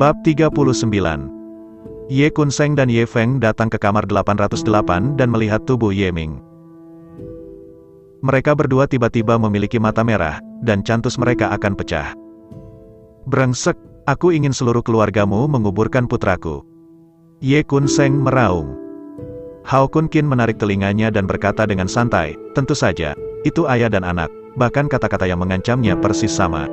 Bab 39. Ye Kunseng dan Ye Feng datang ke kamar 808 dan melihat tubuh Ye Ming. Mereka berdua tiba-tiba memiliki mata merah, dan cantus mereka akan pecah. "Brengsek, aku ingin seluruh keluargamu menguburkan putraku." Ye Kunseng meraung. Hao Kun Qin menarik telinganya dan berkata dengan santai, "Tentu saja, itu ayah dan anak." Bahkan kata-kata yang mengancamnya persis sama.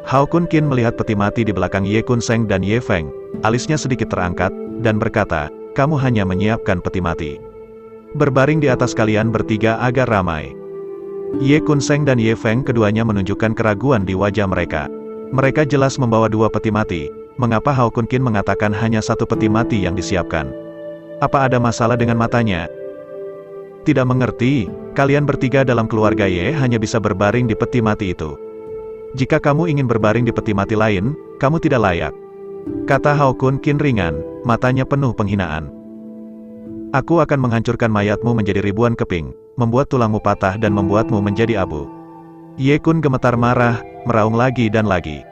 Hao Kun Qin melihat peti mati di belakang Ye Kunseng dan Ye Feng, alisnya sedikit terangkat, dan berkata, "Kamu hanya menyiapkan peti mati. Berbaring di atas kalian bertiga agar ramai." Ye Kunseng dan Ye Feng keduanya menunjukkan keraguan di wajah mereka. Mereka jelas membawa dua peti mati. Mengapa Hao Kun Qin mengatakan hanya satu peti mati yang disiapkan? Apa ada masalah dengan matanya? Tidak mengerti, kalian bertiga dalam keluarga Ye hanya bisa berbaring di peti mati itu. Jika kamu ingin berbaring di peti mati lain, kamu tidak layak. Kata Hao Kun Qin ringan, matanya penuh penghinaan. "Aku akan menghancurkan mayatmu menjadi ribuan keping, membuat tulangmu patah dan membuatmu menjadi abu." Ye Kun gemetar marah, meraung lagi dan lagi.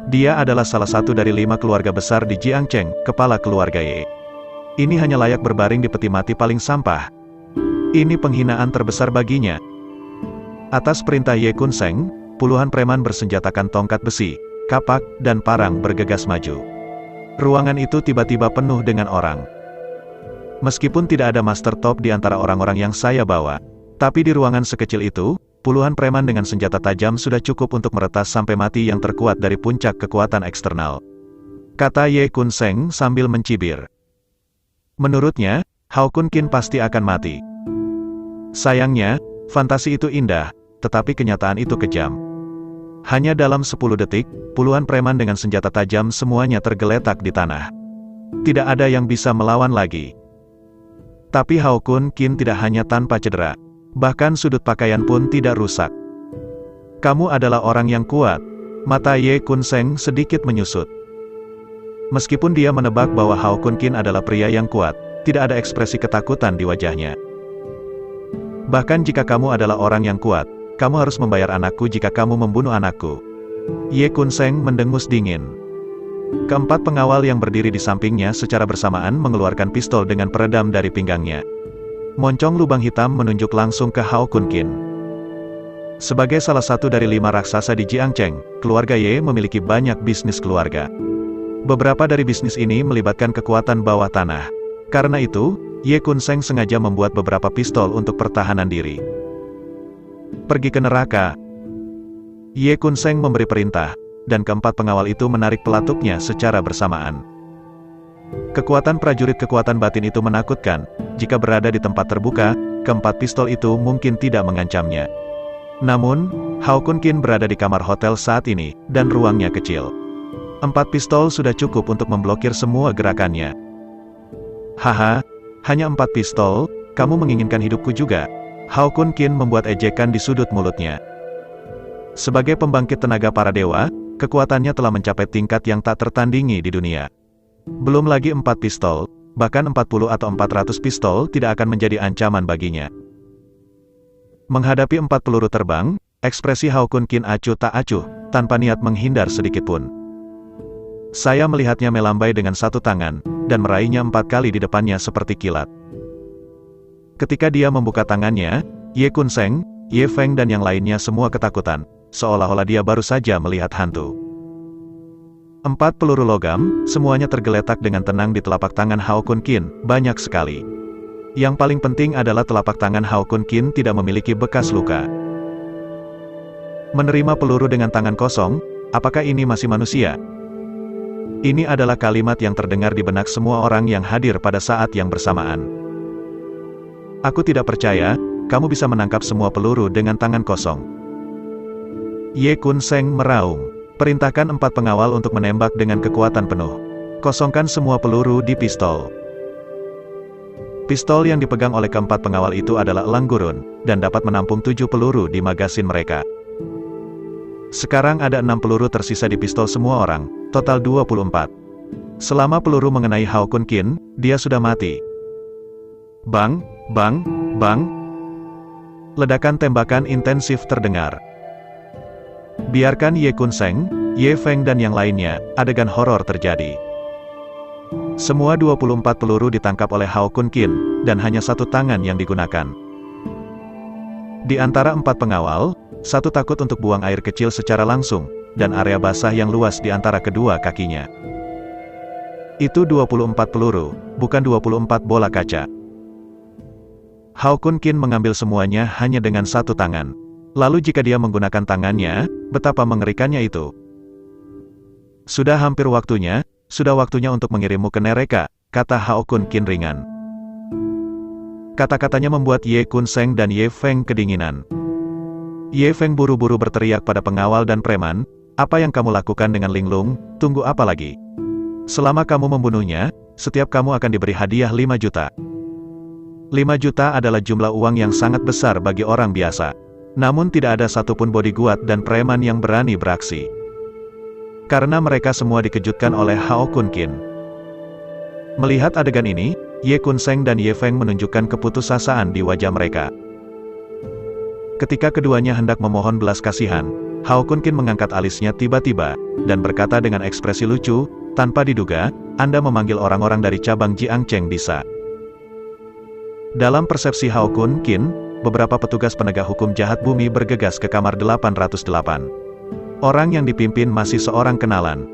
Dia adalah salah satu dari 5 keluarga besar di Jiangcheng, kepala keluarga Ye. Ini hanya layak berbaring di peti mati paling sampah. Ini penghinaan terbesar baginya. Atas perintah Ye Kunseng, puluhan preman bersenjatakan tongkat besi, kapak, dan parang bergegas maju. Ruangan itu tiba-tiba penuh dengan orang. Meskipun tidak ada master top di antara orang-orang yang saya bawa, tapi di ruangan sekecil itu, puluhan preman dengan senjata tajam sudah cukup untuk meretas sampai mati yang terkuat dari puncak kekuatan eksternal. Kata Ye Kunseng sambil mencibir. Menurutnya, Hao Kun Qin pasti akan mati. Sayangnya, fantasi itu indah, tetapi kenyataan itu kejam. Hanya dalam 10 detik, puluhan preman dengan senjata tajam semuanya tergeletak di tanah. Tidak ada yang bisa melawan lagi. Tapi Hao Kun Qin tidak hanya tanpa cedera, bahkan sudut pakaian pun tidak rusak. "Kamu adalah orang yang kuat." Mata Ye Kunseng sedikit menyusut. Meskipun dia menebak bahwa Hao Kun Qin adalah pria yang kuat, tidak ada ekspresi ketakutan di wajahnya. "Bahkan jika kamu adalah orang yang kuat, kamu harus membayar anakku jika kamu membunuh anakku." Ye Kunseng mendengus dingin. Keempat pengawal yang berdiri di sampingnya secara bersamaan mengeluarkan pistol dengan peredam dari pinggangnya. Moncong lubang hitam menunjuk langsung ke Hao Kun Qin. Sebagai salah satu dari 5 raksasa di Jiangcheng, keluarga Ye memiliki banyak bisnis keluarga. Beberapa dari bisnis ini melibatkan kekuatan bawah tanah. Karena itu, Ye Kunseng sengaja membuat beberapa pistol untuk pertahanan diri. "Pergi ke neraka." Ye Kunseng memberi perintah, dan keempat pengawal itu menarik pelatuknya secara bersamaan. Kekuatan prajurit kekuatan batin itu menakutkan. Jika berada di tempat terbuka, keempat pistol itu mungkin tidak mengancamnya. Namun, Hao Kun Qin berada di kamar hotel saat ini, dan ruangnya kecil. 4 pistol sudah cukup untuk memblokir semua gerakannya. "Haha, hanya 4 pistol, kamu menginginkan hidupku juga?" Hao Kun Qin membuat ejekan di sudut mulutnya. Sebagai pembangkit tenaga para dewa, kekuatannya telah mencapai tingkat yang tak tertandingi di dunia. Belum lagi 4 pistol, bahkan 40 atau 400 pistol tidak akan menjadi ancaman baginya. Menghadapi 4 peluru terbang, ekspresi Hao Kun Qin acuh tak acuh, tanpa niat menghindar sedikitpun. Saya melihatnya melambai dengan satu tangan, dan meraihnya 4 kali di depannya seperti kilat. Ketika dia membuka tangannya, Ye Kunseng, Ye Feng dan yang lainnya semua ketakutan, seolah-olah dia baru saja melihat hantu. 4 peluru logam, semuanya tergeletak dengan tenang di telapak tangan Hao Kun Qin, banyak sekali. Yang paling penting adalah telapak tangan Hao Kun Qin tidak memiliki bekas luka. Menerima peluru dengan tangan kosong, apakah ini masih manusia? Ini adalah kalimat yang terdengar di benak semua orang yang hadir pada saat yang bersamaan. "Aku tidak percaya, kamu bisa menangkap semua peluru dengan tangan kosong." Ye Kunseng meraung. "Perintahkan 4 pengawal untuk menembak dengan kekuatan penuh. Kosongkan semua peluru di pistol." Pistol yang dipegang oleh keempat pengawal itu adalah elang gurun, dan dapat menampung 7 peluru di magasin mereka. Sekarang ada 6 peluru tersisa di pistol semua orang, total 24. Selama peluru mengenai Hao Kun Qin, dia sudah mati. Bang, bang, bang. Ledakan tembakan intensif terdengar. Biarkan Ye Kunseng, Ye Feng dan yang lainnya, adegan horor terjadi. Semua 24 peluru ditangkap oleh Hao Kun Qin, dan hanya satu tangan yang digunakan. Di antara 4 pengawal, satu takut untuk buang air kecil secara langsung, dan area basah yang luas di antara kedua kakinya. Itu 24 peluru, bukan 24 bola kaca. Hao Kun Qin mengambil semuanya hanya dengan satu tangan. Lalu jika dia menggunakan tangannya, betapa mengerikannya itu. Sudah hampir waktunya, sudah waktunya untuk mengirimmu ke neraka, kata Hao Kun Qin ringan. Kata-katanya membuat Ye Kun Seng dan Ye Feng kedinginan. Ye Feng buru-buru berteriak pada pengawal dan preman, apa yang kamu lakukan dengan Linglung, tunggu apa lagi? Selama kamu membunuhnya, setiap kamu akan diberi hadiah 5 juta. 5 juta adalah jumlah uang yang sangat besar bagi orang biasa. Namun tidak ada satupun bodyguard dan preman yang berani beraksi. Karena mereka semua dikejutkan oleh Hao Kun Qin. Melihat adegan ini, Ye Kun Seng dan Ye Feng menunjukkan keputusasaan di wajah mereka. Ketika keduanya hendak memohon belas kasihan, Hao Kun Qin mengangkat alisnya tiba-tiba, dan berkata dengan ekspresi lucu, tanpa diduga, Anda memanggil orang-orang dari cabang Jiangcheng Disa. Dalam persepsi Hao Kun Qin, beberapa petugas penegak hukum jahat bumi bergegas ke kamar 808. Orang yang dipimpin masih seorang kenalan.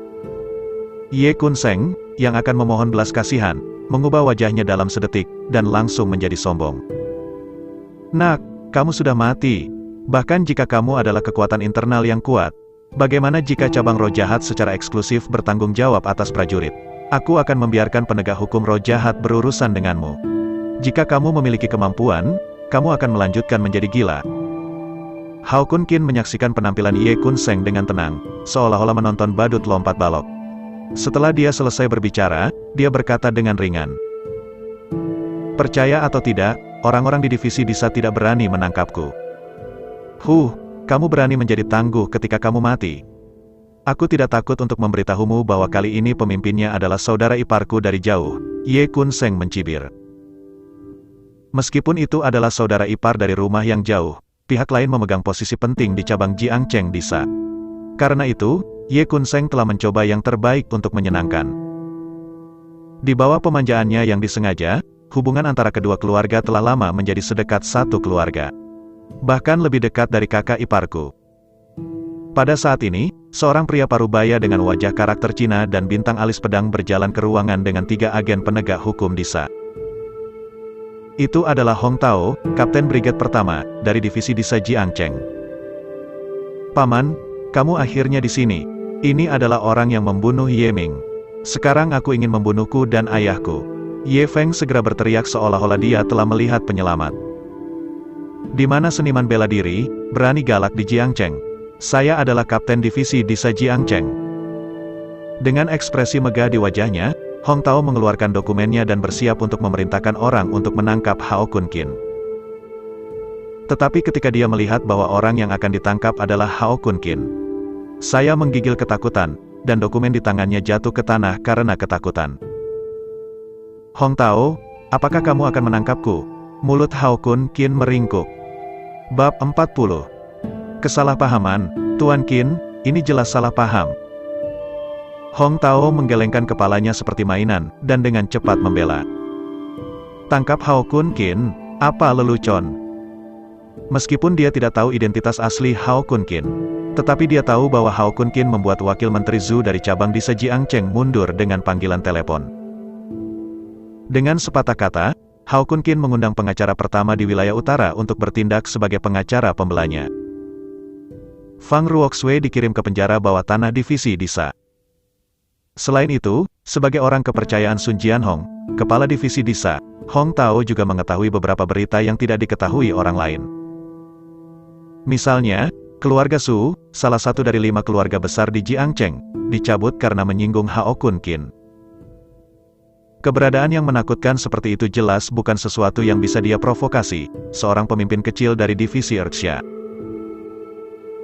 Ye Kun Seng, yang akan memohon belas kasihan, mengubah wajahnya dalam sedetik, dan langsung menjadi sombong. Nak, kamu sudah mati. Bahkan jika kamu adalah kekuatan internal yang kuat, bagaimana jika cabang roh jahat secara eksklusif bertanggung jawab atas prajurit? Aku akan membiarkan penegak hukum roh jahat berurusan denganmu. Jika kamu memiliki kemampuan, kamu akan melanjutkan menjadi gila. Hao Kun Qin menyaksikan penampilan Ye Kun Seng dengan tenang, seolah-olah menonton badut lompat balok. Setelah dia selesai berbicara, dia berkata dengan ringan. Percaya atau tidak, orang-orang di divisi Disa tidak berani menangkapku. Kamu berani menjadi tangguh ketika kamu mati. Aku tidak takut untuk memberitahumu bahwa kali ini pemimpinnya adalah saudara iparku dari jauh, Ye Kun Seng mencibir. Meskipun itu adalah saudara ipar dari rumah yang jauh, pihak lain memegang posisi penting di cabang Jiangcheng Disa. Karena itu, Ye Kun Seng telah mencoba yang terbaik untuk menyenangkan. Di bawah pemanjaannya yang disengaja, hubungan antara kedua keluarga telah lama menjadi sedekat satu keluarga. Bahkan lebih dekat dari kakak iparku. Pada saat ini, seorang pria parubaya dengan wajah karakter Cina dan bintang alis pedang berjalan ke ruangan dengan 3 agen penegak hukum Disa. Itu adalah Hong Tao, Kapten Brigade Pertama, dari Divisi Disa Jiangcheng. Paman, kamu akhirnya di sini. Ini adalah orang yang membunuh Ye Ming. Sekarang aku ingin membunuhku dan ayahku. Ye Feng segera berteriak seolah-olah dia telah melihat penyelamat. Di mana seniman bela diri, berani galak di Jiangcheng? Saya adalah Kapten Divisi Disa Jiangcheng. Dengan ekspresi megah di wajahnya, Hong Tao mengeluarkan dokumennya dan bersiap untuk memerintahkan orang untuk menangkap Hao Kun Qin. Tetapi ketika dia melihat bahwa orang yang akan ditangkap adalah Hao Kun Qin, saya menggigil ketakutan, dan dokumen di tangannya jatuh ke tanah karena ketakutan. Hong Tao, apakah kamu akan menangkapku? Mulut Hao Kun Qin meringkuk. Bab 40. Kesalahpahaman, Tuan Qin, ini jelas salah paham. Hong Tao menggelengkan kepalanya seperti mainan, dan dengan cepat membela. Tangkap Hao Kun Qin, apa lelucon? Meskipun dia tidak tahu identitas asli Hao Kun Qin, tetapi dia tahu bahwa Hao Kun Qin membuat Wakil Menteri Zhu dari cabang Disa Jiangcheng mundur dengan panggilan telepon. Dengan sepatah kata, Hao Kun Qin mengundang pengacara pertama di wilayah utara untuk bertindak sebagai pengacara pembelanya. Fang Ruoxue dikirim ke penjara bawah tanah Divisi Disa. Selain itu, sebagai orang kepercayaan Sun Jianhong, kepala divisi Disa, Hong Tao juga mengetahui beberapa berita yang tidak diketahui orang lain. Misalnya, keluarga Su, salah satu dari 5 keluarga besar di Jiangcheng, dicabut karena menyinggung Hao Kun Qin. Keberadaan yang menakutkan seperti itu jelas bukan sesuatu yang bisa dia provokasi, seorang pemimpin kecil dari divisi Erxia.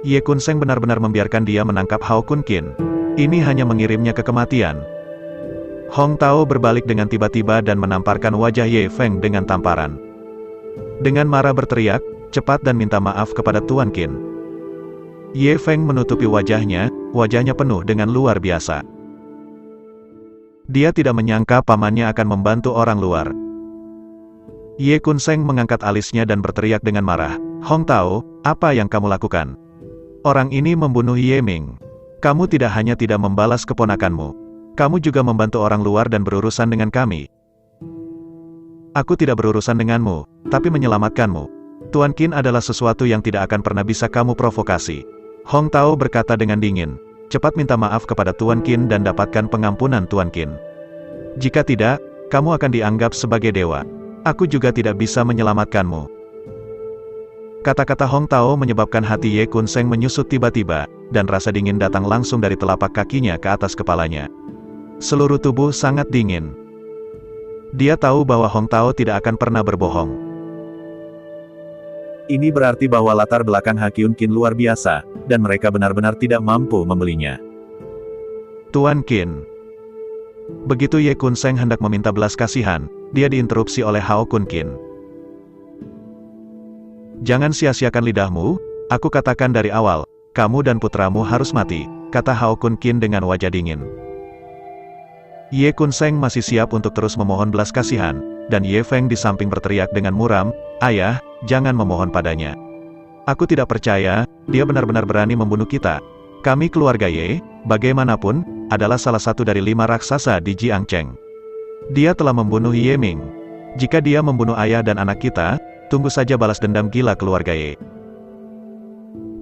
Ye Kun Seng benar-benar membiarkan dia menangkap Hao Kun Qin. Ini hanya mengirimnya ke kematian. Hong Tao berbalik dengan tiba-tiba dan menamparkan wajah Ye Feng dengan tamparan. Dengan marah berteriak, cepat dan minta maaf kepada Tuan Qin. Ye Feng menutupi wajahnya penuh dengan luar biasa. Dia tidak menyangka pamannya akan membantu orang luar. Ye Kunseng mengangkat alisnya dan berteriak dengan marah, "Hong Tao, apa yang kamu lakukan? Orang ini membunuh Ye Ming. Kamu tidak hanya tidak membalas keponakanmu, kamu juga membantu orang luar dan berurusan dengan kami." "Aku tidak berurusan denganmu, tapi menyelamatkanmu. Tuan Qin adalah sesuatu yang tidak akan pernah bisa kamu provokasi." Hong Tao berkata dengan dingin, "Cepat minta maaf kepada Tuan Qin dan dapatkan pengampunan Tuan Qin. Jika tidak, kamu akan dianggap sebagai dewa. Aku juga tidak bisa menyelamatkanmu." Kata-kata Hong Tao menyebabkan hati Ye Kunseng menyusut tiba-tiba, dan rasa dingin datang langsung dari telapak kakinya ke atas kepalanya. Seluruh tubuh sangat dingin. Dia tahu bahwa Hong Tao tidak akan pernah berbohong. Ini berarti bahwa latar belakang Hakyun Qin luar biasa, dan mereka benar-benar tidak mampu membelinya. "Tuan Qin." Begitu Ye Kunseng hendak meminta belas kasihan, dia diinterupsi oleh Hao Kun Qin. "Jangan sia-siakan lidahmu, aku katakan dari awal, kamu dan putramu harus mati," kata Hao Kun Qin dengan wajah dingin. Ye Kunseng masih siap untuk terus memohon belas kasihan, dan Ye Feng di samping berteriak dengan muram, "Ayah, jangan memohon padanya. Aku tidak percaya, dia benar-benar berani membunuh kita. Kami keluarga Ye, bagaimanapun, adalah salah satu dari 5 raksasa di Jiangcheng. Dia telah membunuh Ye Ming. Jika dia membunuh ayah dan anak kita, tunggu saja balas dendam gila keluarga Ye."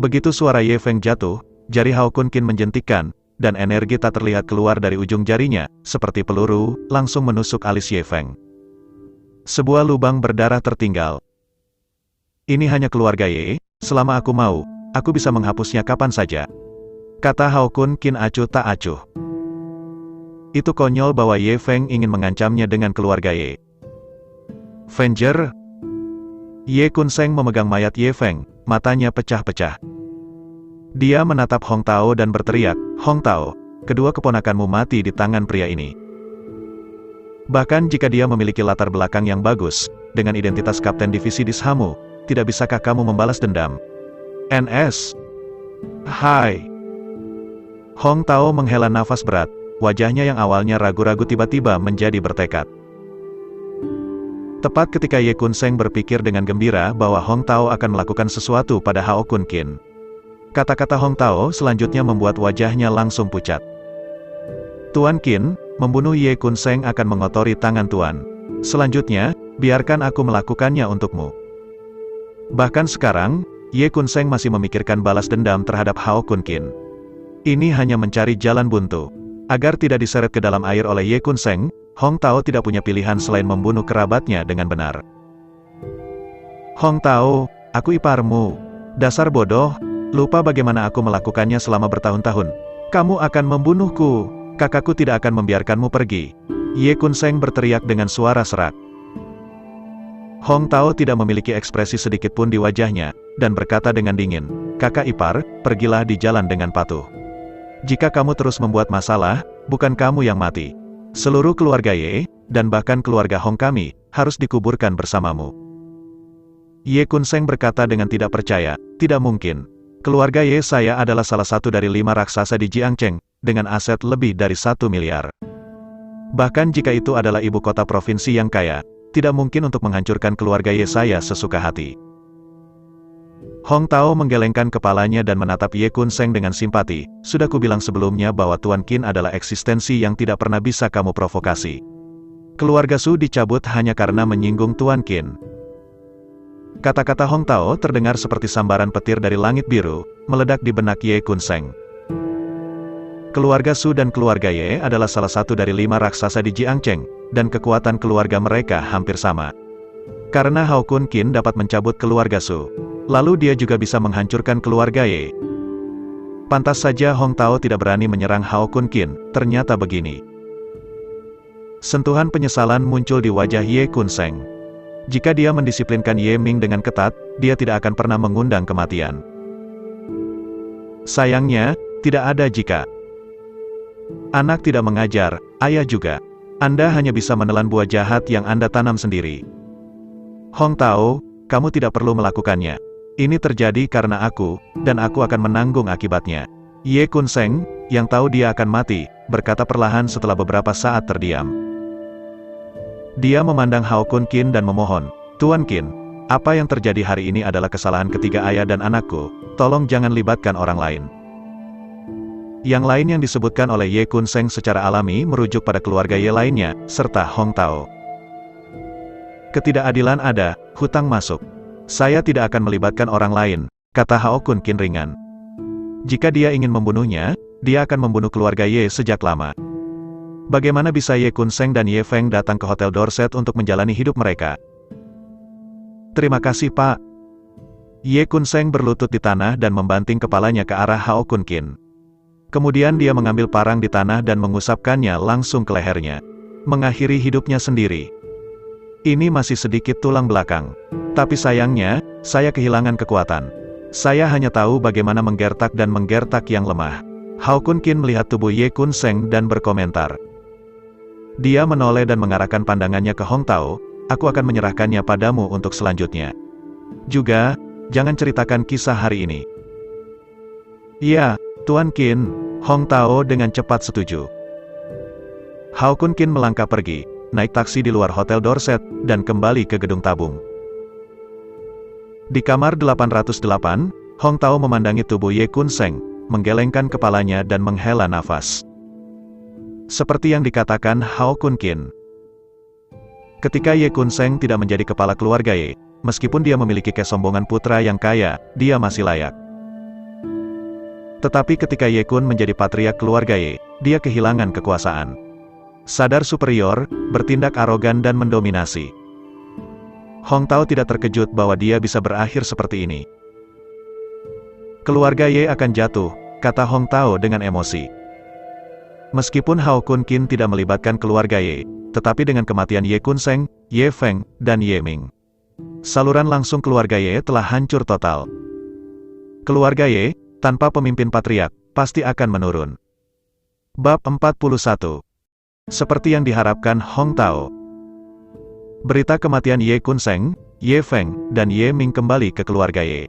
Begitu suara Ye Feng jatuh, jari Hao Kun Qin menjentikkan, dan energi tak terlihat keluar dari ujung jarinya, seperti peluru, langsung menusuk alis Ye Feng. Sebuah lubang berdarah tertinggal. "Ini hanya keluarga Ye, selama aku mau, aku bisa menghapusnya kapan saja," kata Hao Kun Qin acuh tak acuh. Itu konyol bahwa Ye Feng ingin mengancamnya dengan keluarga Ye. "Venger?" Ye Kunseng memegang mayat Ye Feng, matanya pecah-pecah. Dia menatap Hong Tao dan berteriak, "Hong Tao, kedua keponakanmu mati di tangan pria ini. Bahkan jika dia memiliki latar belakang yang bagus, dengan identitas Kapten Divisi Dishamu, tidak bisakah kamu membalas dendam? NS? Hai." Hong Tao menghela nafas berat, wajahnya yang awalnya ragu-ragu tiba-tiba menjadi bertekad. Tepat ketika Ye Kunseng berpikir dengan gembira bahwa Hong Tao akan melakukan sesuatu pada Hao Kun Qin, kata-kata Hong Tao selanjutnya membuat wajahnya langsung pucat. "Tuan Qin, membunuh Ye Kunseng akan mengotori tangan Tuan. Selanjutnya, biarkan aku melakukannya untukmu." Bahkan sekarang, Ye Kunseng masih memikirkan balas dendam terhadap Hao Kun Qin. Ini hanya mencari jalan buntu. Agar tidak diseret ke dalam air oleh Ye Kunseng, Hong Tao tidak punya pilihan selain membunuh kerabatnya dengan benar. "Hong Tao, aku iparmu. Dasar bodoh, lupa bagaimana aku melakukannya selama bertahun-tahun. Kamu akan membunuhku. Kakakku tidak akan membiarkanmu pergi." Ye Kunseng berteriak dengan suara serak. Hong Tao tidak memiliki ekspresi sedikit pun di wajahnya, dan berkata dengan dingin, "Kakak ipar, pergilah di jalan dengan patuh. Jika kamu terus membuat masalah, bukan kamu yang mati. Seluruh keluarga Ye, dan bahkan keluarga Hong kami, harus dikuburkan bersamamu." Ye Kunseng berkata dengan tidak percaya, "Tidak mungkin. Keluarga Ye saya adalah salah satu dari 5 raksasa di Jiangcheng, dengan aset lebih dari 1 miliar. Bahkan jika itu adalah ibu kota provinsi yang kaya, tidak mungkin untuk menghancurkan keluarga Ye saya sesuka hati." Hong Tao menggelengkan kepalanya dan menatap Ye Kunseng dengan simpati. "Sudah kubilang sebelumnya bahwa Tuan Qin adalah eksistensi yang tidak pernah bisa kamu provokasi. Keluarga Su dicabut hanya karena menyinggung Tuan Qin." Kata-kata Hong Tao terdengar seperti sambaran petir dari langit biru, meledak di benak Ye Kunseng. Keluarga Su dan keluarga Ye adalah salah satu dari 5 raksasa di Jiangcheng, dan kekuatan keluarga mereka hampir sama. Karena Hao Kun Qin dapat mencabut keluarga Su, lalu dia juga bisa menghancurkan keluarga Ye. Pantas saja Hong Tao tidak berani menyerang Hao Kun Qin, ternyata begini. Sentuhan penyesalan muncul di wajah Ye Kunseng. Jika dia mendisiplinkan Ye Ming dengan ketat, dia tidak akan pernah mengundang kematian. Sayangnya, tidak ada jika. Anak tidak mengajar, ayah juga. Anda hanya bisa menelan buah jahat yang Anda tanam sendiri. Hong Tao, kamu tidak perlu melakukannya. Ini terjadi karena aku, dan aku akan menanggung akibatnya. Ye Kun Seng, yang tahu dia akan mati, berkata perlahan setelah beberapa saat terdiam. Dia memandang Hao Kun Qin dan memohon, Tuan Qin, apa yang terjadi hari ini adalah kesalahan ketiga ayah dan anakku, tolong jangan libatkan orang lain. Yang lain yang disebutkan oleh Ye Kun Seng secara alami merujuk pada keluarga Ye lainnya, serta Hong Tao. Ketidakadilan ada, hutang masuk. Saya tidak akan melibatkan orang lain, kata Hao Kun Qin ringan. Jika dia ingin membunuhnya, dia akan membunuh keluarga Ye sejak lama. Bagaimana bisa Ye Kun Seng dan Ye Feng datang ke Hotel Dorset untuk menjalani hidup mereka? Terima kasih Pak. Ye Kun Seng berlutut di tanah dan membanting kepalanya ke arah Hao Kun Qin. Kemudian dia mengambil parang di tanah dan mengusapkannya langsung ke lehernya. Mengakhiri hidupnya sendiri. Ini masih sedikit tulang belakang. Tapi sayangnya, saya kehilangan kekuatan. Saya hanya tahu bagaimana menggertak dan menggertak yang lemah. Hao Kun Qin melihat tubuh Ye Kun Seng dan berkomentar. Dia menoleh dan mengarahkan pandangannya ke Hong Tao, aku akan menyerahkannya padamu untuk selanjutnya. Juga, jangan ceritakan kisah hari ini. Iya, Tuan Qin, Hong Tao dengan cepat setuju. Hao Kun Qin melangkah pergi, naik taksi di luar Hotel Dorset, dan kembali ke gedung tabung. Di kamar 808, Hong Tao memandangi tubuh Ye Kun Seng, menggelengkan kepalanya dan menghela nafas. Seperti yang dikatakan Hao Kun Qin. Ketika Ye Kun Seng tidak menjadi kepala keluarga Ye, meskipun dia memiliki kesombongan putra yang kaya, dia masih layak. Tetapi ketika Ye Kun menjadi patriark keluarga Ye, dia kehilangan kekuasaan. Sadar superior, bertindak arogan dan mendominasi. Hong Tao tidak terkejut bahwa dia bisa berakhir seperti ini. Keluarga Ye akan jatuh, kata Hong Tao dengan emosi. Meskipun Hao Kun Qin tidak melibatkan keluarga Ye, tetapi dengan kematian Ye Kun Seng, Ye Feng, dan Ye Ming, saluran langsung keluarga Ye telah hancur total. Keluarga Ye, tanpa pemimpin patriark, pasti akan menurun. Bab 41. Seperti yang diharapkan Hong Tao. Berita kematian Ye Kun Seng, Ye Feng, dan Ye Ming kembali ke keluarga Ye.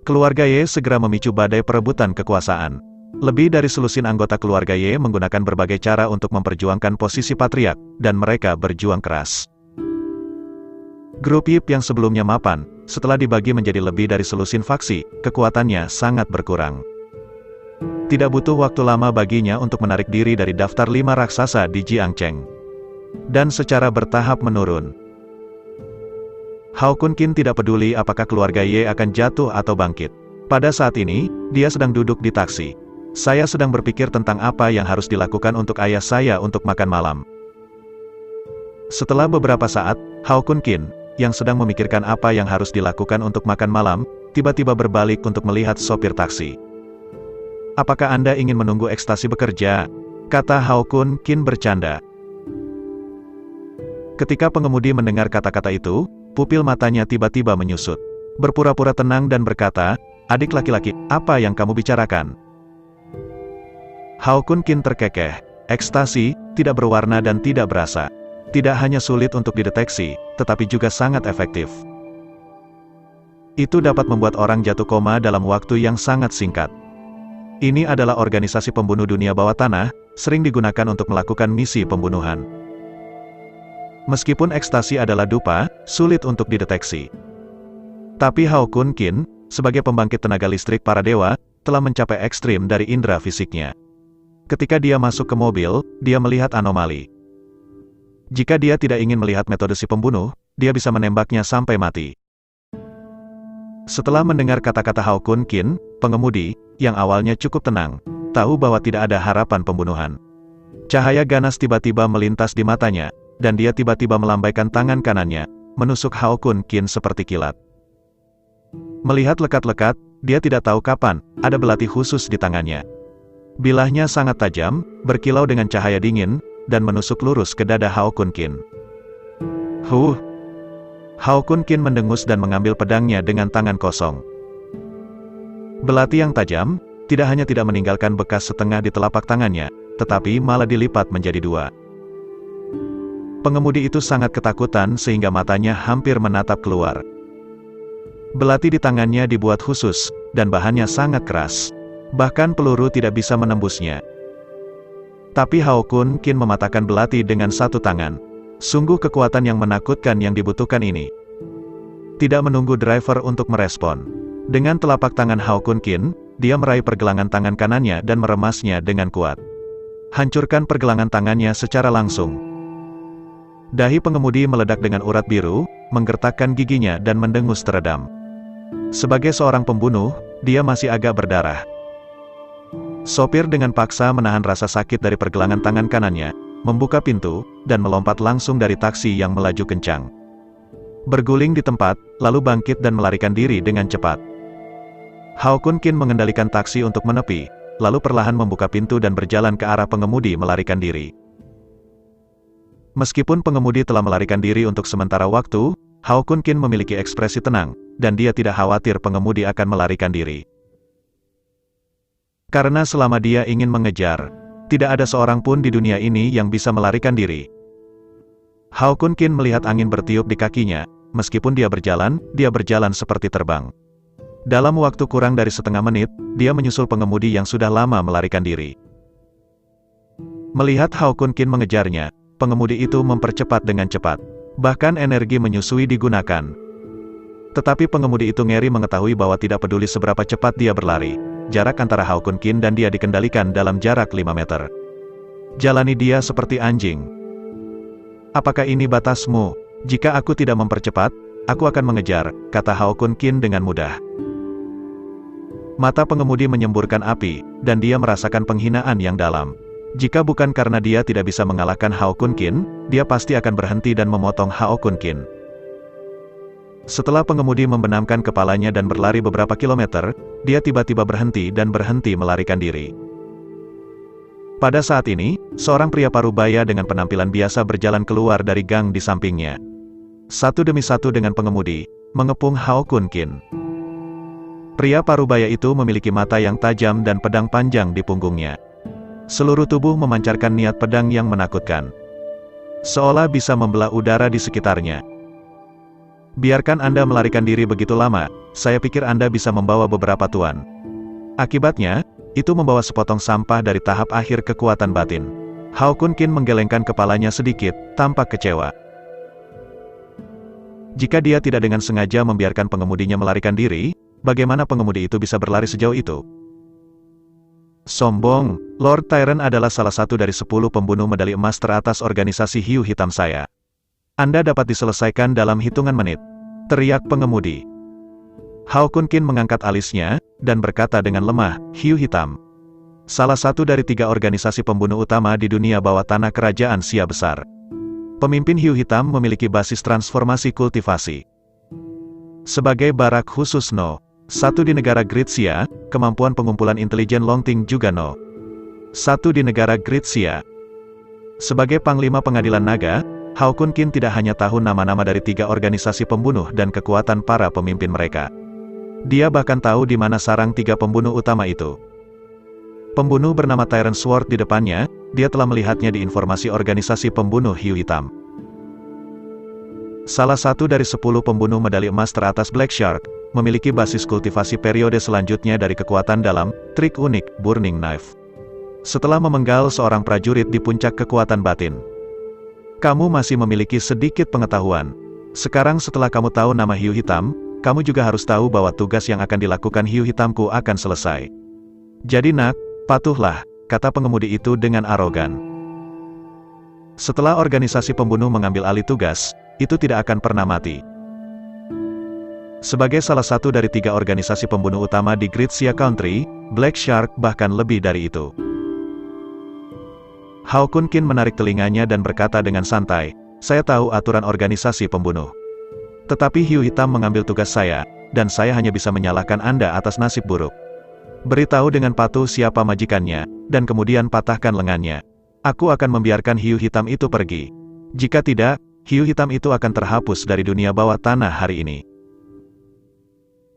Keluarga Ye segera memicu badai perebutan kekuasaan. Lebih dari selusin anggota keluarga Ye menggunakan berbagai cara untuk memperjuangkan posisi patriark, dan mereka berjuang keras. Grup Yip yang sebelumnya mapan, setelah dibagi menjadi lebih dari selusin faksi, kekuatannya sangat berkurang. Tidak butuh waktu lama baginya untuk menarik diri dari daftar 5 raksasa di Jiangcheng. Dan secara bertahap menurun. Hao Kun Qin tidak peduli apakah keluarga Ye akan jatuh atau bangkit. Pada saat ini, dia sedang duduk di taksi. Saya sedang berpikir tentang apa yang harus dilakukan untuk ayah saya untuk makan malam. Setelah beberapa saat, Hao Kun Qin, yang sedang memikirkan apa yang harus dilakukan untuk makan malam, tiba-tiba berbalik untuk melihat sopir taksi. Apakah Anda ingin menunggu ekstasi bekerja? Kata Hao Kun Qin bercanda. Ketika pengemudi mendengar kata-kata itu, pupil matanya tiba-tiba menyusut. Berpura-pura tenang dan berkata, adik laki-laki, apa yang kamu bicarakan? Hao Kun Qin terkekeh. Ekstasi, tidak berwarna dan tidak berasa. Tidak hanya sulit untuk dideteksi, tetapi juga sangat efektif. Itu dapat membuat orang jatuh koma dalam waktu yang sangat singkat. Ini adalah organisasi pembunuh dunia bawah tanah, sering digunakan untuk melakukan misi pembunuhan. Meskipun ekstasi adalah dupa, sulit untuk dideteksi. Tapi Hao Kun Qin, sebagai pembangkit tenaga listrik para dewa, telah mencapai ekstrim dari indera fisiknya. Ketika dia masuk ke mobil, dia melihat anomali. Jika dia tidak ingin melihat metode si pembunuh, dia bisa menembaknya sampai mati. Setelah mendengar kata-kata Hao Kun Qin, pengemudi, yang awalnya cukup tenang, tahu bahwa tidak ada harapan pembunuhan. Cahaya ganas tiba-tiba melintas di matanya, dan dia tiba-tiba melambaikan tangan kanannya, menusuk Hao Kun Qin seperti kilat. Melihat lekat-lekat, dia tidak tahu kapan, ada belati khusus di tangannya. Bilahnya sangat tajam, berkilau dengan cahaya dingin, dan menusuk lurus ke dada Hao Kun Qin. Hao Kun Qin mendengus dan mengambil pedangnya dengan tangan kosong. Belati yang tajam, tidak hanya tidak meninggalkan bekas setengah di telapak tangannya, tetapi malah dilipat menjadi 2. Pengemudi itu sangat ketakutan sehingga matanya hampir menatap keluar. Belati di tangannya dibuat khusus, dan bahannya sangat keras. Bahkan peluru tidak bisa menembusnya. Tapi Hao Kun Qin mematahkan belati dengan satu tangan. Sungguh kekuatan yang menakutkan yang dibutuhkan ini. Tidak menunggu driver untuk merespon. Dengan telapak tangan Hao Kun Qin, dia meraih pergelangan tangan kanannya dan meremasnya dengan kuat. Hancurkan pergelangan tangannya secara langsung. Dahi pengemudi meledak dengan urat biru, menggertakkan giginya dan mendengus teredam. Sebagai seorang pembunuh, dia masih agak berdarah. Sopir dengan paksa menahan rasa sakit dari pergelangan tangan kanannya, membuka pintu, dan melompat langsung dari taksi yang melaju kencang. Berguling di tempat, lalu bangkit dan melarikan diri dengan cepat. Hao Kun Qin mengendalikan taksi untuk menepi, lalu perlahan membuka pintu dan berjalan ke arah pengemudi melarikan diri. Meskipun pengemudi telah melarikan diri untuk sementara waktu, Hao Kun Qin memiliki ekspresi tenang, dan dia tidak khawatir pengemudi akan melarikan diri. Karena selama dia ingin mengejar, tidak ada seorang pun di dunia ini yang bisa melarikan diri. Hao Kun Qin melihat angin bertiup di kakinya, meskipun dia berjalan seperti terbang. Dalam waktu kurang dari setengah menit, dia menyusul pengemudi yang sudah lama melarikan diri. Melihat Hao Kun Qin mengejarnya, pengemudi itu mempercepat dengan cepat. Bahkan energi menyusui digunakan. Tetapi pengemudi itu ngeri mengetahui bahwa tidak peduli seberapa cepat dia berlari, jarak antara Hao Kun Qin dan dia dikendalikan dalam jarak 5 meter. Jalani dia seperti anjing. Apakah ini batasmu? Jika aku tidak mempercepat, aku akan mengejar, kata Hao Kun Qin dengan mudah. Mata pengemudi menyemburkan api, dan dia merasakan penghinaan yang dalam. Jika bukan karena dia tidak bisa mengalahkan Hao Kun Qin, dia pasti akan berhenti dan memotong Hao Kun Qin. Setelah pengemudi membenamkan kepalanya dan berlari beberapa kilometer, dia tiba-tiba berhenti melarikan diri. Pada saat ini, seorang pria parubaya dengan penampilan biasa berjalan keluar dari gang di sampingnya. Satu demi satu dengan pengemudi, mengepung Hao Kun Qin. Pria parubaya itu memiliki mata yang tajam dan pedang panjang di punggungnya. Seluruh tubuh memancarkan niat pedang yang menakutkan. Seolah bisa membelah udara di sekitarnya. Biarkan Anda melarikan diri begitu lama, saya pikir Anda bisa membawa beberapa tuan. Akibatnya, itu membawa sepotong sampah dari tahap akhir kekuatan batin. Hao Kun Qin menggelengkan kepalanya sedikit, tampak kecewa. Jika dia tidak dengan sengaja membiarkan pengemudinya melarikan diri, bagaimana pengemudi itu bisa berlari sejauh itu? Sombong, Lord Tyrant adalah salah satu dari 10 pembunuh medali emas teratas organisasi hiu hitam saya. Anda dapat diselesaikan dalam hitungan menit, teriak pengemudi. Hao Kun Qin mengangkat alisnya, dan berkata dengan lemah, hiu hitam. Salah satu dari 3 organisasi pembunuh utama di dunia bawah tanah kerajaan Xia besar. Pemimpin hiu hitam memiliki basis transformasi kultivasi. Sebagai barak khusus No. 1 di negara Great Xia, kemampuan pengumpulan intelijen Longting juga No. 1 di negara Great Xia. Sebagai Panglima Pengadilan Naga, Hao Kun Qin tidak hanya tahu nama-nama dari 3 organisasi pembunuh dan kekuatan para pemimpin mereka. Dia bahkan tahu di mana sarang 3 pembunuh utama itu. Pembunuh bernama Tyrant Sword di depannya, dia telah melihatnya di informasi organisasi pembunuh hiu hitam. Salah satu dari 10 pembunuh medali emas teratas Black Shark, memiliki basis kultivasi periode selanjutnya dari kekuatan dalam, trik unik, Burning Knife. Setelah memenggal seorang prajurit di puncak kekuatan batin. Kamu masih memiliki sedikit pengetahuan. Sekarang setelah kamu tahu nama hiu hitam, kamu juga harus tahu bahwa tugas yang akan dilakukan hiu hitamku akan selesai. Jadi nak, patuhlah, kata pengemudi itu dengan arogan. Setelah organisasi pembunuh mengambil alih tugas, itu tidak akan pernah mati. Sebagai salah satu dari 3 organisasi pembunuh utama di Great Xia Country, Black Shark bahkan lebih dari itu. Hao Kun Qin menarik telinganya dan berkata dengan santai, saya tahu aturan organisasi pembunuh. Tetapi hiu hitam mengambil tugas saya, dan saya hanya bisa menyalahkan Anda atas nasib buruk. Beritahu dengan patuh siapa majikannya, dan kemudian patahkan lengannya. Aku akan membiarkan hiu hitam itu pergi. Jika tidak, hiu hitam itu akan terhapus dari dunia bawah tanah hari ini.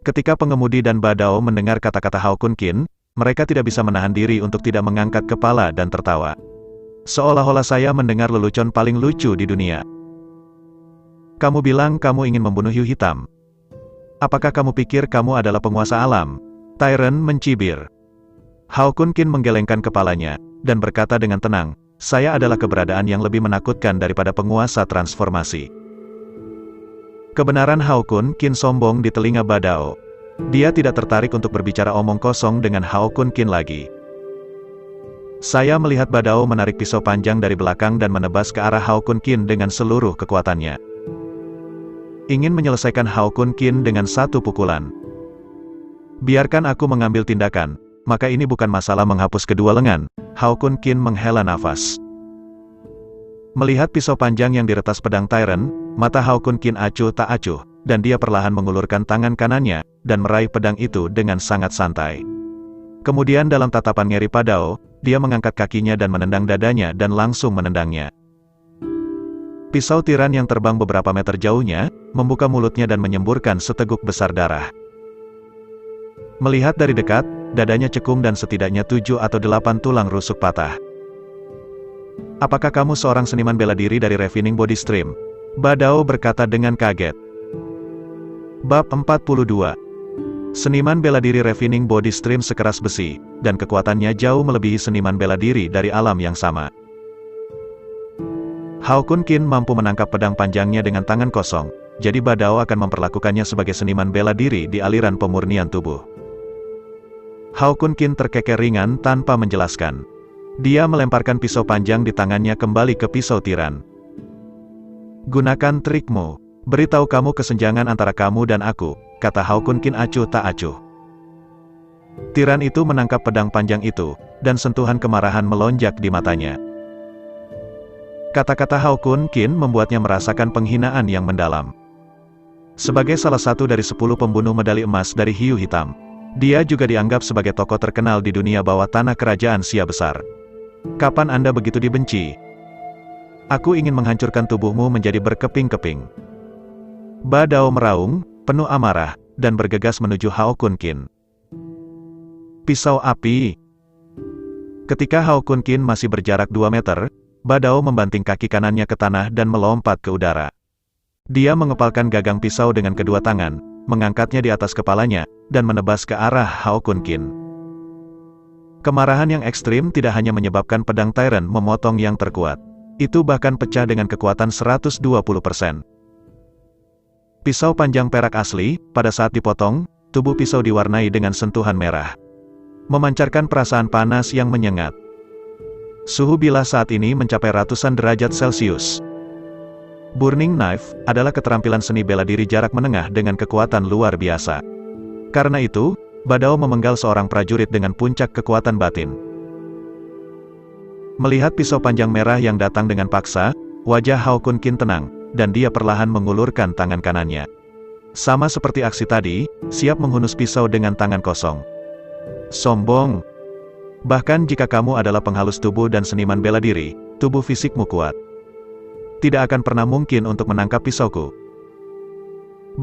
Ketika pengemudi dan Badao mendengar kata-kata Hao Kun Qin, mereka tidak bisa menahan diri untuk tidak mengangkat kepala dan tertawa. Seolah-olah saya mendengar lelucon paling lucu di dunia. Kamu bilang kamu ingin membunuh hiu hitam. Apakah kamu pikir kamu adalah penguasa alam? Tyrant mencibir. Hao Kun Qin menggelengkan kepalanya, dan berkata dengan tenang, saya adalah keberadaan yang lebih menakutkan daripada penguasa transformasi. Kebenaran Hao Kun Qin sombong di telinga Badao. Dia tidak tertarik untuk berbicara omong kosong dengan Hao Kun Qin lagi. Saya melihat Badao menarik pisau panjang dari belakang dan menebas ke arah Hao Kun Qin dengan seluruh kekuatannya. Ingin menyelesaikan Hao Kun Qin dengan satu pukulan. Biarkan aku mengambil tindakan, maka ini bukan masalah menghapus kedua lengan. Hao Kun Qin menghela nafas. Melihat pisau panjang yang diretas pedang Tyrant, mata Hao Kun Qin acuh tak acuh, dan dia perlahan mengulurkan tangan kanannya, dan meraih pedang itu dengan sangat santai. Kemudian dalam tatapan ngeri Badao, dia mengangkat kakinya dan menendang dadanya dan langsung menendangnya. Pisau tiran yang terbang beberapa meter jauhnya, membuka mulutnya dan menyemburkan seteguk besar darah. Melihat dari dekat, dadanya cekung dan setidaknya 7 atau 8 tulang rusuk patah. Apakah kamu seorang seniman bela diri dari Refining Body Stream? Badao berkata dengan kaget. Bab 42. Seniman bela diri Refining Body Stream sekeras besi, dan kekuatannya jauh melebihi seniman bela diri dari alam yang sama. Hao Kun Qin mampu menangkap pedang panjangnya dengan tangan kosong, jadi Badao akan memperlakukannya sebagai seniman bela diri di aliran pemurnian tubuh. Hao Kun Qin terkeker ringan tanpa menjelaskan. Dia melemparkan pisau panjang di tangannya kembali ke pisau tiran. Gunakan trikmu. Beritahu kamu kesenjangan antara kamu dan aku, kata Hao Kun Qin acuh tak acuh. Tiran itu menangkap pedang panjang itu, dan sentuhan kemarahan melonjak di matanya. Kata-kata Hao Kun Qin membuatnya merasakan penghinaan yang mendalam. Sebagai salah satu dari 10 pembunuh medali emas dari Hiu Hitam, dia juga dianggap sebagai tokoh terkenal di dunia bawah tanah kerajaan Xia besar. Kapan Anda begitu dibenci? Aku ingin menghancurkan tubuhmu menjadi berkeping-keping. Badao meraung, penuh amarah, dan bergegas menuju Hao Kun Qin. Pisau api. Ketika Hao Kun Qin masih berjarak 2 meter, Badao membanting kaki kanannya ke tanah dan melompat ke udara. Dia mengepalkan gagang pisau dengan kedua tangan, mengangkatnya di atas kepalanya, dan menebas ke arah Hao Kun Qin. Kemarahan yang ekstrim tidak hanya menyebabkan pedang Tyrant memotong yang terkuat. Itu bahkan pecah dengan kekuatan 120%. Pisau panjang perak asli, pada saat dipotong, tubuh pisau diwarnai dengan sentuhan merah. Memancarkan perasaan panas yang menyengat. Suhu bilah saat ini mencapai ratusan derajat Celcius. Burning Knife adalah keterampilan seni bela diri jarak menengah dengan kekuatan luar biasa. Karena itu, Badao memenggal seorang prajurit dengan puncak kekuatan batin. Melihat pisau panjang merah yang datang dengan paksa, wajah Hao Kun Qin tenang, dan dia perlahan mengulurkan tangan kanannya. Sama seperti aksi tadi, siap menghunus pisau dengan tangan kosong. Sombong. Bahkan jika kamu adalah penghalus tubuh dan seniman bela diri, tubuh fisikmu kuat. Tidak akan pernah mungkin untuk menangkap pisauku.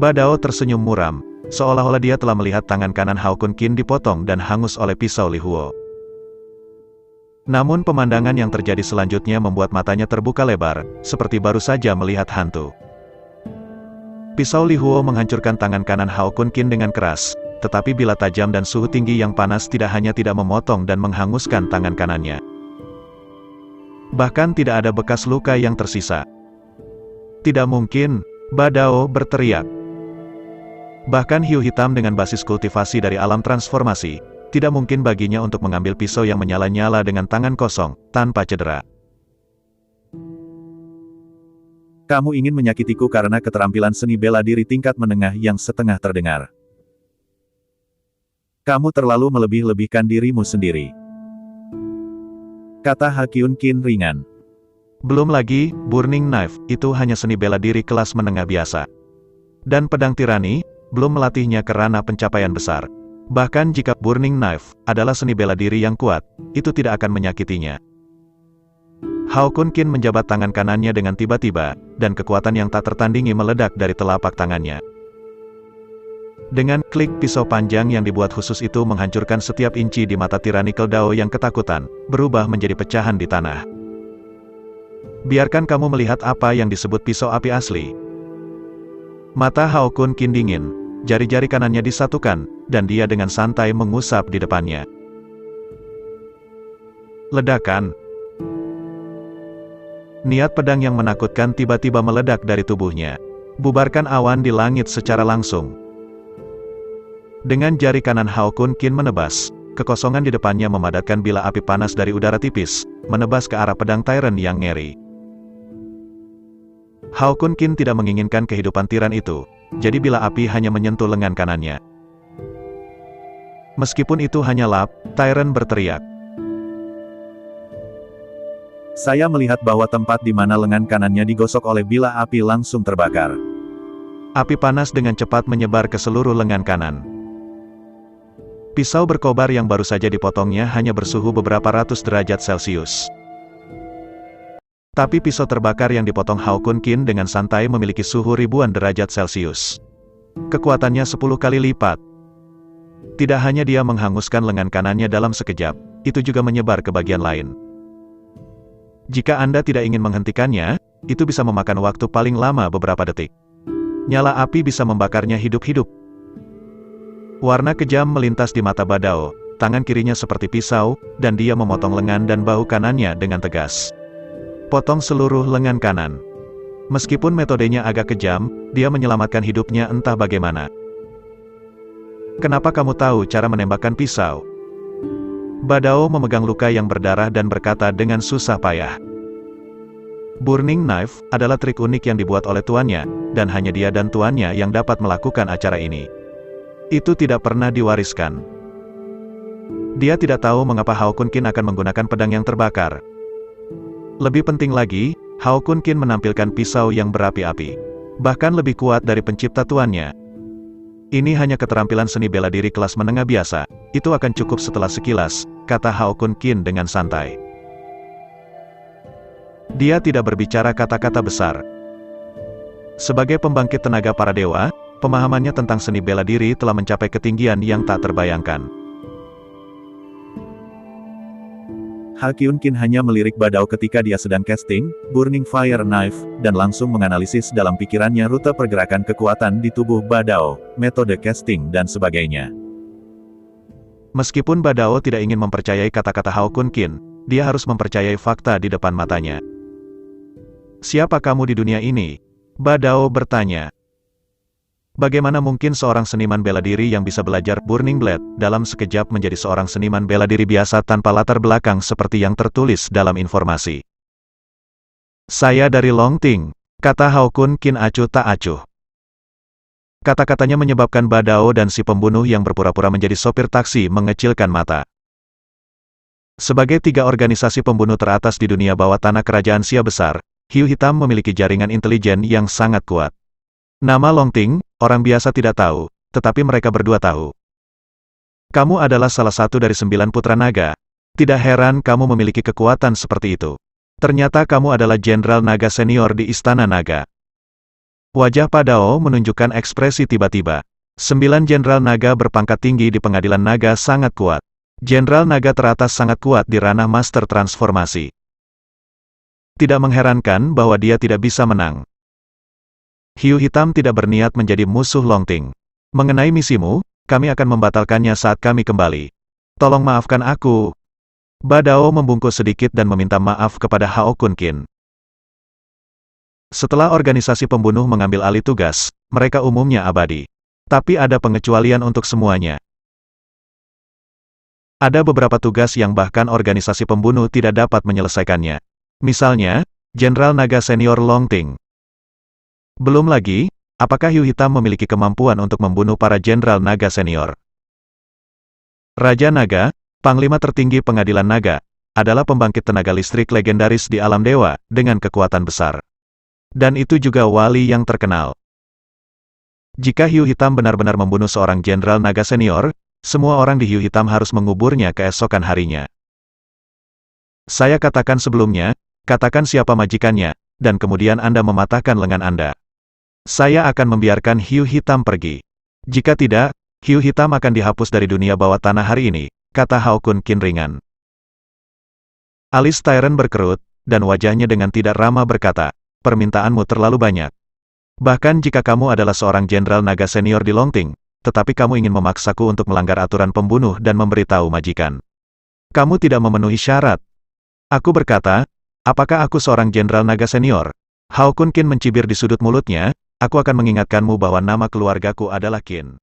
Badao tersenyum muram, seolah-olah dia telah melihat tangan kanan Hao Kun Qin dipotong dan hangus oleh pisau Li Huo. Namun pemandangan yang terjadi selanjutnya membuat matanya terbuka lebar, seperti baru saja melihat hantu. Pisau Li Huo menghancurkan tangan kanan Hao Kun Qin dengan keras, tetapi bila tajam dan suhu tinggi yang panas tidak hanya tidak memotong dan menghanguskan tangan kanannya. Bahkan tidak ada bekas luka yang tersisa. Tidak mungkin, Badao berteriak. Bahkan hiu hitam dengan basis kultivasi dari alam transformasi, tidak mungkin baginya untuk mengambil pisau yang menyala-nyala dengan tangan kosong, tanpa cedera. Kamu ingin menyakitiku karena keterampilan seni bela diri tingkat menengah yang setengah terdengar. Kamu terlalu melebih-lebihkan dirimu sendiri, kata Ha Kun Qin ringan. Belum lagi, Burning Knife, itu hanya seni bela diri kelas menengah biasa. Dan pedang tirani, belum melatihnya ke ranah pencapaian besar. Bahkan jika Burning Knife adalah seni bela diri yang kuat, itu tidak akan menyakitinya. Hao Kun Qin menjabat tangan kanannya dengan tiba-tiba, dan kekuatan yang tak tertandingi meledak dari telapak tangannya. Dengan klik, pisau panjang yang dibuat khusus itu menghancurkan setiap inci di mata Tyrannical Dao yang ketakutan, berubah menjadi pecahan di tanah. Biarkan kamu melihat apa yang disebut pisau api asli. Mata Hao Kun Qin dingin, jari-jari kanannya disatukan, dan dia dengan santai mengusap di depannya. Ledakan. Niat pedang yang menakutkan tiba-tiba meledak dari tubuhnya. Bubarkan awan di langit secara langsung. Dengan jari kanan Hao Kun Qin menebas, kekosongan di depannya memadatkan bila api panas dari udara tipis, menebas ke arah pedang Tyrant yang ngeri. Hao Kun Qin tidak menginginkan kehidupan tiran itu, jadi bila api hanya menyentuh lengan kanannya. Meskipun itu hanya lap, Tyrant berteriak. Saya melihat bahwa tempat di mana lengan kanannya digosok oleh bila api langsung terbakar. Api panas dengan cepat menyebar ke seluruh lengan kanan. Pisau berkobar yang baru saja dipotongnya hanya bersuhu beberapa ratus derajat Celcius. Tapi pisau terbakar yang dipotong Hao Kun Qin dengan santai memiliki suhu ribuan derajat Celcius. Kekuatannya 10 kali lipat. Tidak hanya dia menghanguskan lengan kanannya dalam sekejap, itu juga menyebar ke bagian lain. Jika Anda tidak ingin menghentikannya, itu bisa memakan waktu paling lama beberapa detik. Nyala api bisa membakarnya hidup-hidup. Warna kejam melintas di mata Badao, tangan kirinya seperti pisau, dan dia memotong lengan dan bahu kanannya dengan tegas. Potong seluruh lengan kanan. Meskipun metodenya agak kejam, dia menyelamatkan hidupnya entah bagaimana. Kenapa kamu tahu cara menembakkan pisau? Badao memegang luka yang berdarah dan berkata dengan susah payah. Burning Knife adalah trik unik yang dibuat oleh tuannya, dan hanya dia dan tuannya yang dapat melakukan acara ini. Itu tidak pernah diwariskan. Dia tidak tahu mengapa Hao Kun Qin akan menggunakan pedang yang terbakar. Lebih penting lagi, Hao Kun Qin menampilkan pisau yang berapi-api. Bahkan lebih kuat dari pencipta tuannya. Ini hanya keterampilan seni bela diri kelas menengah biasa, itu akan cukup setelah sekilas, kata Hao Kun Qin dengan santai. Dia tidak berbicara kata-kata besar. Sebagai pembangkit tenaga para dewa, pemahamannya tentang seni bela diri telah mencapai ketinggian yang tak terbayangkan. Hao Kun Qin hanya melirik Badao ketika dia sedang casting Burning Fire Knife, dan langsung menganalisis dalam pikirannya rute pergerakan kekuatan di tubuh Badao, metode casting dan sebagainya. Meskipun Badao tidak ingin mempercayai kata-kata Hao Kun Qin, dia harus mempercayai fakta di depan matanya. Siapa kamu di dunia ini? Badao bertanya. Bagaimana mungkin seorang seniman bela diri yang bisa belajar Burning Blade dalam sekejap menjadi seorang seniman bela diri biasa tanpa latar belakang seperti yang tertulis dalam informasi? Saya dari Longting, kata Hao Kun Qin acuh tak acuh. Kata-katanya menyebabkan Badao dan si pembunuh yang berpura-pura menjadi sopir taksi mengecilkan mata. Sebagai 3 organisasi pembunuh teratas di dunia bawah tanah kerajaan Xia besar, Hiu Hitam memiliki jaringan intelijen yang sangat kuat. Nama Longting, orang biasa tidak tahu, tetapi mereka berdua tahu. Kamu adalah salah satu dari 9 putra naga. Tidak heran kamu memiliki kekuatan seperti itu. Ternyata kamu adalah Jenderal Naga Senior di Istana Naga. Wajah Badao menunjukkan ekspresi tiba-tiba. 9 Jenderal Naga berpangkat tinggi di Pengadilan Naga sangat kuat. Jenderal Naga teratas sangat kuat di ranah Master Transformasi. Tidak mengherankan bahwa dia tidak bisa menang. Hiu Hitam tidak berniat menjadi musuh Longting. Mengenai misimu, kami akan membatalkannya saat kami kembali. Tolong maafkan aku. Badao membungkuk sedikit dan meminta maaf kepada Hao Kun Qin. Setelah organisasi pembunuh mengambil alih tugas, mereka umumnya abadi. Tapi ada pengecualian untuk semuanya. Ada beberapa tugas yang bahkan organisasi pembunuh tidak dapat menyelesaikannya. Misalnya, Jenderal Naga Senior Longting. Belum lagi, apakah Hiu Hitam memiliki kemampuan untuk membunuh para Jenderal Naga Senior? Raja Naga, Panglima tertinggi Pengadilan Naga, adalah pembangkit tenaga listrik legendaris di alam dewa, dengan kekuatan besar. Dan itu juga wali yang terkenal. Jika Hiu Hitam benar-benar membunuh seorang Jenderal Naga Senior, semua orang di Hiu Hitam harus menguburnya keesokan harinya. Saya katakan sebelumnya, katakan siapa majikannya, dan kemudian Anda mematahkan lengan Anda. Saya akan membiarkan Hiu Hitam pergi. Jika tidak, Hiu Hitam akan dihapus dari dunia bawah tanah hari ini, kata Hao Kun Qin ringan. Alis Tyrant berkerut, dan wajahnya dengan tidak ramah berkata, permintaanmu terlalu banyak. Bahkan jika kamu adalah seorang jenderal naga senior di Longting, tetapi kamu ingin memaksaku untuk melanggar aturan pembunuh dan memberitahu majikan. Kamu tidak memenuhi syarat. Aku berkata, apakah aku seorang jenderal naga senior? Hao Kun Qin mencibir di sudut mulutnya, aku akan mengingatkanmu bahwa nama keluargaku adalah Qin.